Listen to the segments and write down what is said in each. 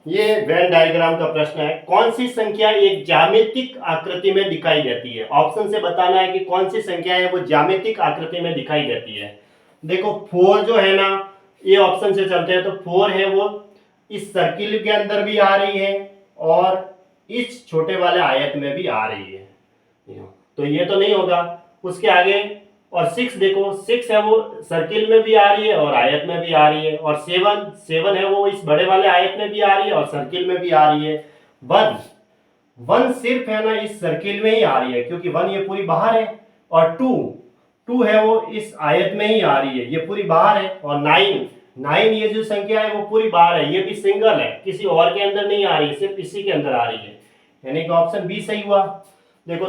ये Venn diagram का प्रश्न है। कौन सी संख्या एक ज्यामितिक आकृति में दिखाई देती है? ऑप्शन से बताना है कि कौन सी संख्या है वो ज्यामितिक आकृति में दिखाई देती है। देखो 4 जो है ना, ये ऑप्शन से चलते हैं तो 4 है वो इस सर्किल के अंदर भी आ रही है और इस छोटे वाले आयत में भी आ रही है, तो ये तो नहीं होगा। उसके आगे और 6 देखो, 6 है वो सर्किल में भी आ रही है और आयत में भी आ रही है। और 7 है वो इस बड़े वाले आयत में भी आ रही है और सर्किल में भी आ रही है। 1 सिर्फ है ना इस सर्किल में ही आ रही है क्योंकि 1 ये पूरी बाहर है। और 2 है वो इस आयत में ही आ रही है, ये पूरी बाहर है। और 9 ये जो संख्या है वो पूरी बाहर है, ये भी सिंगल है, किसी और के अंदर नहीं आ रही है, सिर्फ इसी के अंदर आ रही है, यानी कि ऑप्शन बी सही हुआ। देखो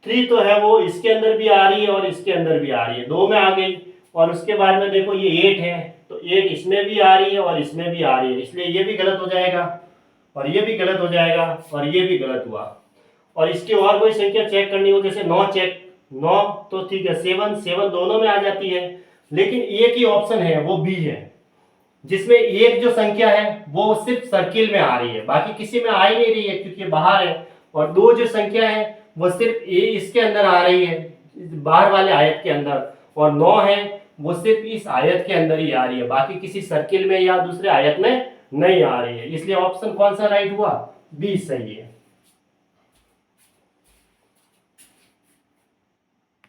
3 तो है वो इसके अंदर भी आ रही है और इसके अंदर भी आ रही है, 2 में आ गई। और उसके बाद में देखो ये 8 है, तो 8 इसमें भी आ रही है और इसमें भी आ रही है, इसलिए ये भी गलत हो जाएगा और ये भी गलत हो जाएगा और ये भी गलत हुआ। और इसकी और कोई संख्या चेक करनी हो, जैसे 9 तो ठीक है, 7 दोनों में आ जाती है। लेकिन एक ही ऑप्शन है वो बी है, जिसमें एक जो संख्या है वो सिर्फ सर्किल में आ रही है, बाकी किसी में आ ही नहीं रही है क्योंकि बाहर है। और 2 जो संख्या है वो सिर्फ इसके अंदर आ रही है, बाहर वाले आयत के अंदर। और 9 है वो सिर्फ इस आयत के अंदर ही आ रही है, बाकी किसी सर्किल में या दूसरे आयत में नहीं आ रही है, इसलिए ऑप्शन कौन सा राइट हुआ? बी सही है।